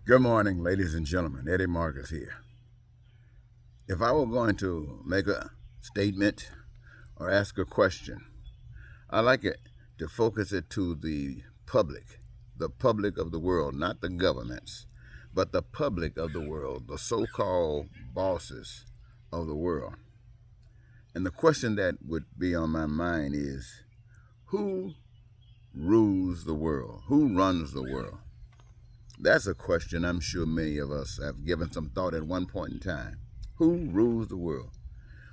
Good morning, ladies and gentlemen. Eddie Marcus here. If I were going to make a statement or ask a question, I like it to focus it to the public of the world, not the governments, but the public of the world, the so-called bosses of the world. And the question that would be on my mind is, who rules the world? Who runs the world? That's a question I'm sure many of us have given some thought at one point in time. Who rules the world?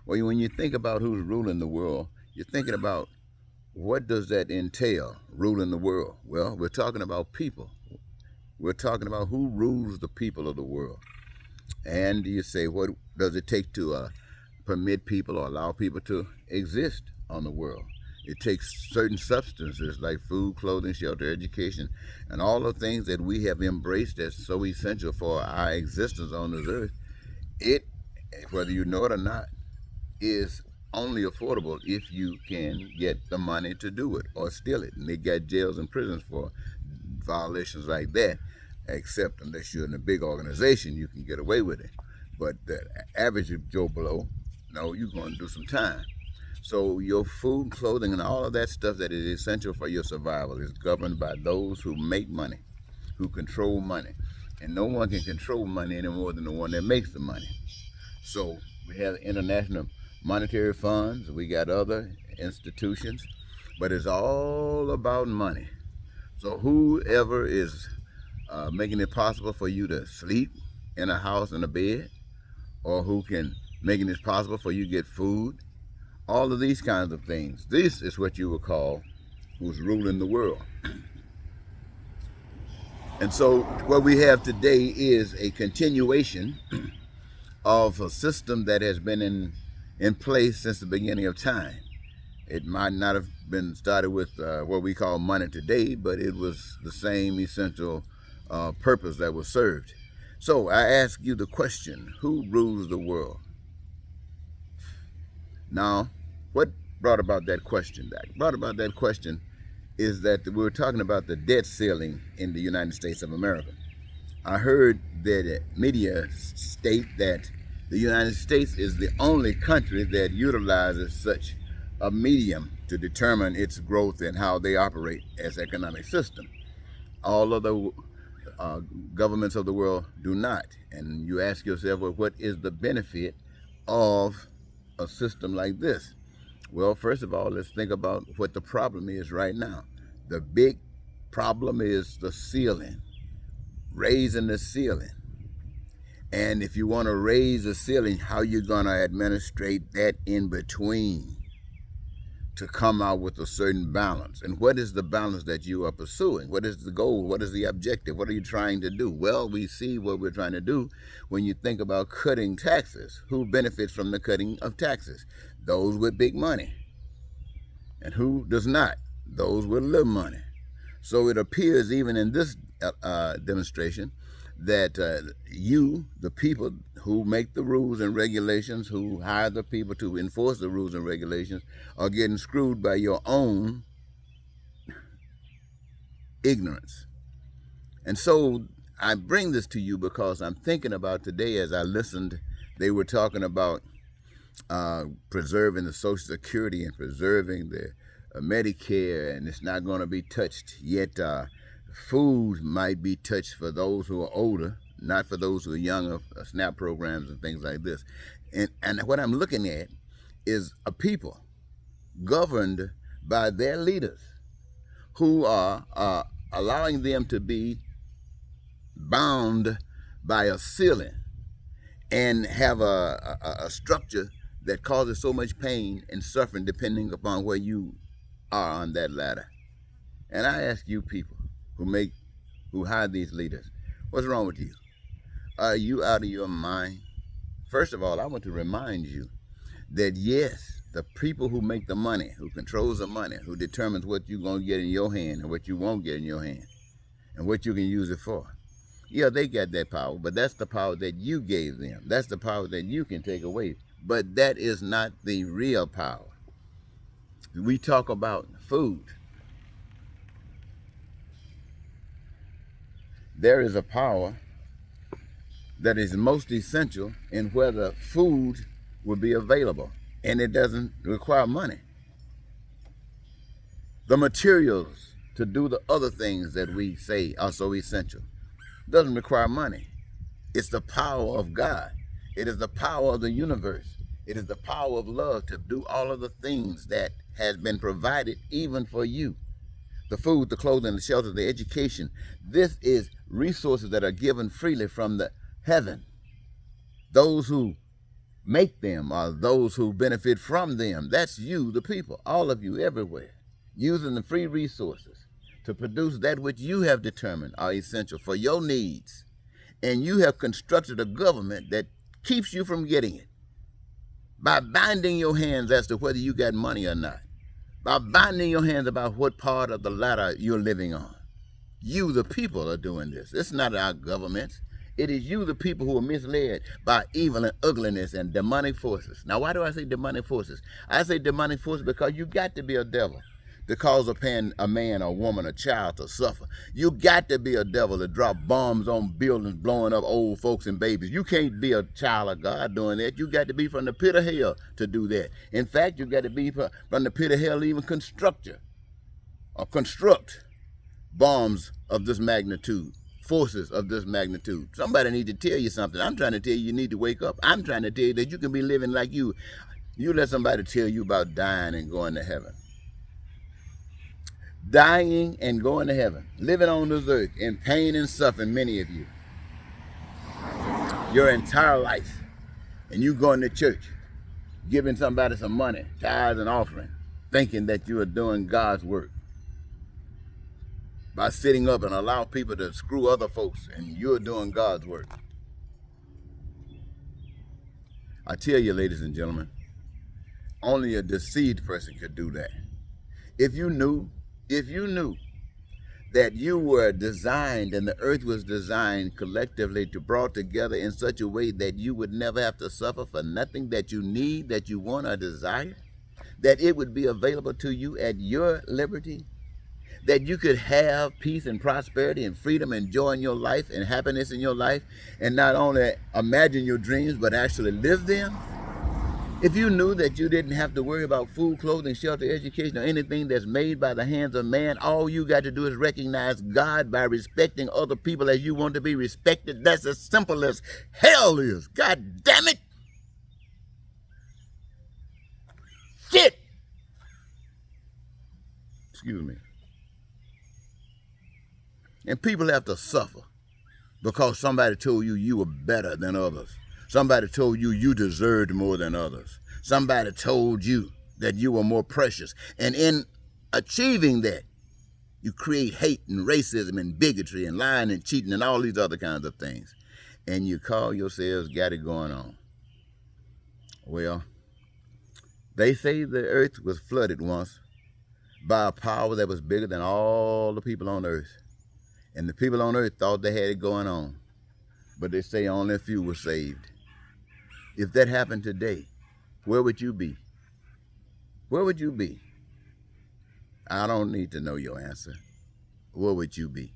Well, when you think about who's ruling the world, you're thinking about what does that entail, ruling the world? Well, we're talking about people. We're talking about who rules the people of the world. And you say, what does it take to permit people or allow people to exist on the world? It takes certain substances like food, clothing, shelter, education, and all the things that we have embraced as so essential for our existence on this earth. It, whether you know it or not, is only affordable if you can get the money to do it or steal it. And they got jails and prisons for violations like that, except unless you're in a big organization, you can get away with it. But the average Joe Blow, no, you're going to do some time. So your food, clothing, and all of that stuff that is essential for your survival is governed by those who make money, who control money. And no one can control money any more than the one that makes the money. So we have international monetary funds, we got other institutions, but it's all about money. So whoever is making it possible for you to sleep in a house in a bed, or who can making it possible for you to get food, all of these kinds of things. This is what you would call who's ruling the world. And so what we have today is a continuation of a system that has been in place since the beginning of time. It might not have been started with what we call money today, but it was the same essential purpose that was served. So I ask you the question, who rules the world? Now, what brought about that question? That brought about that question is that we were talking about the debt ceiling in the United States of America. I heard that media state that the United States is the only country that utilizes such a medium to determine its growth and how they operate as economic system. All other governments of the world do not. And you ask yourself, well, what is the benefit of a system like this? Well, first of all, let's think about what the problem is right now. The big problem is the ceiling, raising the ceiling. And if you want to raise the ceiling, how you going to administrate that in between to come out with a certain balance? And what is the balance that you are pursuing? What is the goal? What is the objective? What are you trying to do? Well, we see what we're trying to do when you think about cutting taxes. Who benefits from the cutting of taxes? Those with big money. And who does not? Those with little money. So it appears even in this demonstration that you, the people who make the rules and regulations, who hire the people to enforce the rules and regulations, are getting screwed by your own ignorance. And so I bring this to you because I'm thinking about today as I listened, they were talking about preserving the Social Security and preserving the Medicare, and it's not going to be touched. Yet food might be touched for those who are older, not for those who are younger, SNAP programs and things like this. And what I'm looking at is a people governed by their leaders who are allowing them to be bound by a ceiling and have a structure that causes so much pain and suffering depending upon where you are on that ladder. And I ask you people who hire these leaders, what's wrong with you? Are you out of your mind? First of all, I want to remind you that yes, the people who make the money, who controls the money, who determines what you're going to get in your hand and what you won't get in your hand and what you can use it for. Yeah, they got that power, but that's the power that you gave them. That's the power that you can take away. But that is not the real power. We talk about food. There is a power that is most essential in where the food will be available, and it doesn't require money. The materials to do the other things that we say are so essential doesn't require money. It's the power of God. It is the power of the universe. It is the power of love to do all of the things that has been provided even for you. The food, the clothing, the shelter, the education. This is resources that are given freely from the heaven. Those who make them are those who benefit from them. That's you, the people, all of you, everywhere, using the free resources to produce that which you have determined are essential for your needs. And you have constructed a government that keeps you from getting it by binding your hands as to whether you got money or not, by binding your hands about what part of the ladder you're living on. You, the people, are doing this. It's not our governments. It is you, the people, who are misled by evil and ugliness and demonic forces. Now, why do I say demonic forces? I say demonic forces because you got to be a devil to cause a man or woman, a child to suffer. You got to be a devil to drop bombs on buildings, blowing up old folks and babies. You can't be a child of God doing that. You got to be from the pit of hell to do that. In fact, you got to be from the pit of hell to even construct bombs of this magnitude, forces of this magnitude. Somebody need to tell you something. I'm trying to tell you need to wake up. I'm trying to tell you that you can be living like you. You let somebody tell you about dying and going to heaven. Dying and going to heaven. Living on this earth in pain and suffering, many of you. Your entire life. And you going to church, giving somebody some money, tithes and offering, thinking that you are doing God's work. By sitting up and allow people to screw other folks, and you're doing God's work. I tell you, ladies and gentlemen, only a deceived person could do that. If you knew that you were designed and the earth was designed collectively to brought together in such a way that you would never have to suffer for nothing that you need, that you want or desire, that it would be available to you at your liberty, that you could have peace and prosperity and freedom and joy in your life and happiness in your life, and not only imagine your dreams, but actually live them. If you knew that you didn't have to worry about food, clothing, shelter, education, or anything that's made by the hands of man, all you got to do is recognize God by respecting other people as you want to be respected. That's as simple as hell is. God damn it! Shit! Excuse me. And people have to suffer because somebody told you you were better than others. Somebody told you you deserved more than others. Somebody told you that you were more precious. And in achieving that, you create hate and racism and bigotry and lying and cheating and all these other kinds of things. And you call yourselves got it going on. Well, they say the earth was flooded once by a power that was bigger than all the people on earth. And the people on earth thought they had it going on. But they say only a few were saved. If that happened today, where would you be? Where would you be? I don't need to know your answer. Where would you be?